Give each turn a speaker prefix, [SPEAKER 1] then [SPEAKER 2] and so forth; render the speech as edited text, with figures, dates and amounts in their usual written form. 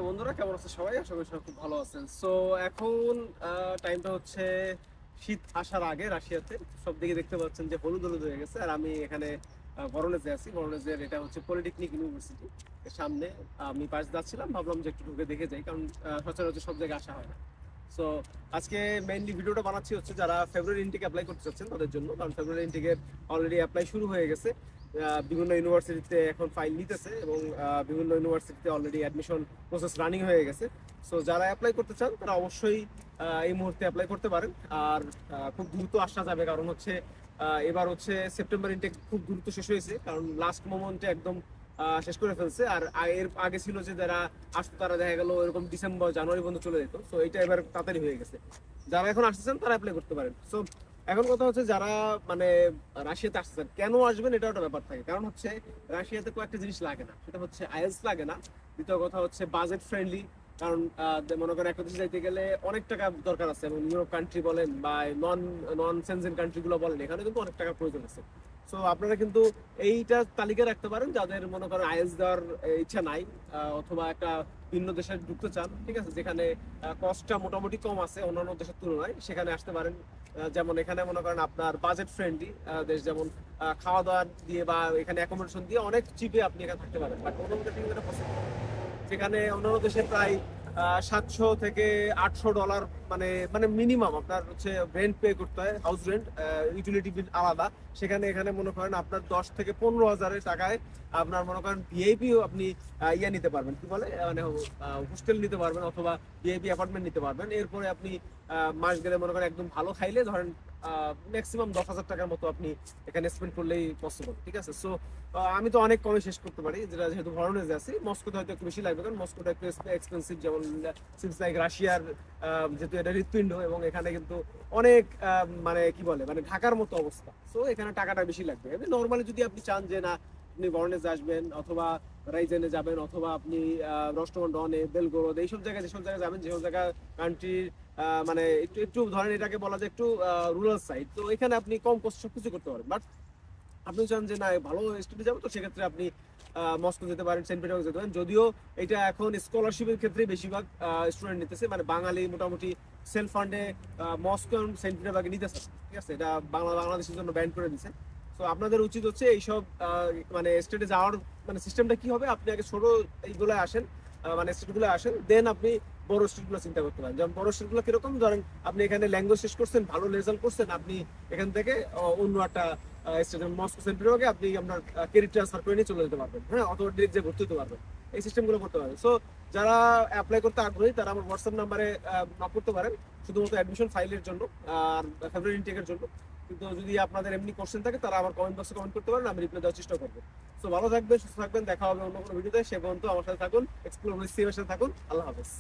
[SPEAKER 1] বন্ধুরা, কেমন আছে সবাই? আশা করি সবাই খুব ভালো আছেন। সো এখন টাইমটা হচ্ছে শীত আসার আগে। রাশিয়াতে সব দিকে দেখতে পাচ্ছেন যে হলুদ হলুদ হয়ে গেছে। আর আমি এখানে ভরোনেজে আছি। ভরোনেজের এটা হচ্ছে পলিটেকনিক ইউনিভার্সিটি এর সামনে। আমি পাশ যাচ্ছিলাম, ভাবলাম যে একটু ঢুকে দেখে যাই, কারণ সচরাচর সব জায়গায় আসা হয় না। সো আজকে মেইনলি ভিডিওটা বানাচ্ছি হচ্ছে যারা ফেব্রুয়ারি ইনটেক অ্যাপ্লাই করতে চাচ্ছেন তাদের জন্য, কারণ ফেব্রুয়ারি ইনটেকের অলরেডি অ্যাপ্লাই শুরু হয়ে গেছে। বিভিন্ন ইউনিভার্সিটিতে এখন ফাইল নিতেছে এবং বিভিন্ন ইউনিভার্সিটিতে অলরেডি অ্যাডমিশন প্রসেস রানিং হয়ে গেছে। সো যারা অ্যাপ্লাই করতে চান তারা অবশ্যই এই মুহূর্তে অ্যাপ্লাই করতে পারেন। আর খুব দ্রুত আসা যাবে, কারণ হচ্ছে এবার হচ্ছে সেপ্টেম্বর ইনটেক খুব দ্রুত শেষ হয়েছে, কারণ লাস্ট মোমেন্টে একদম শেষ করে ফেলছে। আর এর আগে ছিল যে যারা আসতো তারা দেখা গেল এরকম ডিসেম্বর জানুয়ারি পর্যন্ত চলে যেত। সো এটা এবার তাড়াতাড়ি হয়ে গেছে। যারা এখন আসতেছেন তারা অ্যাপ্লাই করতে পারেন। সো এখন কথা হচ্ছে যারা মানে রাশিয়াতে আসতেছেন, কেন আসবেন এটা একটা ব্যাপার থাকে। কারণ হচ্ছে রাশিয়াতে কয়েকটা জিনিস লাগে না, সেটা হচ্ছে আইএলটিএস লাগে না। দ্বিতীয় কথা হচ্ছে বাজেট ফ্রেন্ডলি, কারণ মনে করেন একটা দেশে যাইতে গেলে অনেক টাকা দরকার আছে, এবং ইউরোপ কান্ট্রি বলেন বা নন নন সেনজেন কান্ট্রিগুলো বলেন, এখানে কিন্তু অনেক টাকার প্রয়োজন আছে। সো আপনারা কিন্তু এইটা তালিকা রাখতে পারেন যাদের মনে করেন আইএলটিএস দেওয়ার ইচ্ছা নাই, অথবা একটা ভিন্ন দেশে ঢুকতে চান, ঠিক আছে, যেখানে কস্টটা মোটামুটি কম আছে অন্যান্য দেশের তুলনায়, সেখানে আসতে পারেন। যেমন এখানে মনে করেন আপনার বাজেট ফ্রেন্ডলি দেশ, যেমন খাওয়া দাওয়া দিয়ে বা এখানে অ্যাকোমোডেশন দিয়ে অনেক চিপে আপনি এখানে থাকতে পারেন। বাট অন্য দেশে কিন্তু এটা পসিবল, যেখানে অন্যান্য দেশে প্রায় 700 থেকে 800 ডলার মানে মানে মিনিমাম আপনার হচ্ছে রেন্ট পে করতে হয়, হাউস রেন্ট, ইউটিলিটি বিল আলাদা। সেখানে এখানে মনে করেন আপনার 10 থেকে 15 হাজারের টাকায় আপনার মনে করেন ভিআইপিও আপনি ইয়ে নিতে পারবেন, কি বলে মানে হোস্টেল নিতে পারবেন, অথবা ভিআইপি অ্যাপার্টমেন্ট নিতে পারবেন। এরপরে আপনি মাস গেলে মনে করেন একদম ভালো খাইলে ধরেন ম্যাক্সিমাম 10,000 টাকার মতো আপনি এখানে স্পেন্ড করলেই পসিবল, ঠিক আছে। সো আমি তো অনেক কমে শেষ করতে পারি, যেটা যেহেতু ভরোনেজে আছি। মস্কোতে হয়তো একটু বেশি লাগবে, কারণ মস্কোটা একটু এক্সপেন্সিভ, যেমন সিমস লাইক রাশিয়ার যেহেতু এটা হৃৎপিণ্ড, এবং এখানে কিন্তু অনেক মানে কি বলে মানে ঢাকার মতো অবস্থা। সো এখানে টাকাটা বেশি লাগবে। এমনি নর্মালি যদি আপনি চান যে না আপনি ভরোনেজে আসবেন, অথবা রাইজেনে যাবেন, অথবা আপনি রস্টভ ডনে, বেলগোরদ, এইসব জায়গায় যেসব জায়গায় যাবেন, যেসব জায়গা কান্ট্রির মানে একটু একটু ধরেন এটাকে বলা যায় একটু রুরাল সাইড, তো এখানে আপনি কম কষ্ট সবকিছু করতে পারেন। বাট আপনি চান যে না ভালো স্টুডেন্ট যাবেন, তো সেক্ষেত্রে আপনি মস্কো যেতে পারেন, সেন্ট পিটার্সবার্গ যেতে পারেন। যদিও এটা এখন স্কলারশিপের ক্ষেত্রে বেশিরভাগ স্টুডেন্ট নিতেছে, মানে বাঙালি মোটামুটি সেলফ ফান্ডে মস্কো এবং সেন্ট পিটার্সবার্গে নিতেছে, ঠিক আছে। এটা বাংলাদেশের জন্য ব্যান করে দিচ্ছে। তো আপনাদের উচিত হচ্ছে এইসব মানে স্টেটে যাওয়ার মানে সিস্টেমটা কি হবে, আপনি আগে ছোট এইগুলো আসেন, মানে স্টেটগুলো আসেন, দেন আপনি বড় স্টেটগুলো চিন্তা করতে পারেন। যেমন বড় স্টেটগুলো কিরকম, ধরেন আপনি এখানে ল্যাঙ্গুয়েজ শেষ করছেন, ভালো রেজাল্ট করছেন, আপনি এখান থেকে অন্য একটা স্টেট মস্কো সেন্ট পিটার্সবার্গে আপনি আপনার ক্রেডিট ট্রান্সফার করে নিয়ে চলে যেতে পারবেন, হ্যাঁ, অথবা ডিরেক্ট যে ভর্তি হতে পারবেন। এই সিস্টেমগুলো করতে পারবেন। সো যারা অ্যাপ্লাই করতে আগ্রহী তারা আমার হোয়াটসঅ্যাপ নাম্বারে নক করতে পারেন, শুধুমাত্র অ্যাডমিশন ফাইলের জন্য আর ফেব্রুয়ারি ইনটেকের জন্য। কিন্তু যদি আপনাদের এমনি কোশ্চেন থাকে তারা আমার কমেন্ট বক্সে কমেন্ট করতে পারেন, আমি রিপ্লাই দেওয়ার চেষ্টা করবো। সো ভালো থাকবেন, সুস্থ থাকবেন, দেখা হবে অন্য কোনো ভিডিওতে। সে পর্যন্ত আমার সাথে থাকুন, এক্সপ্লোর উইথ সিএম এর সাথে থাকুন। আল্লাহ হাফেজ।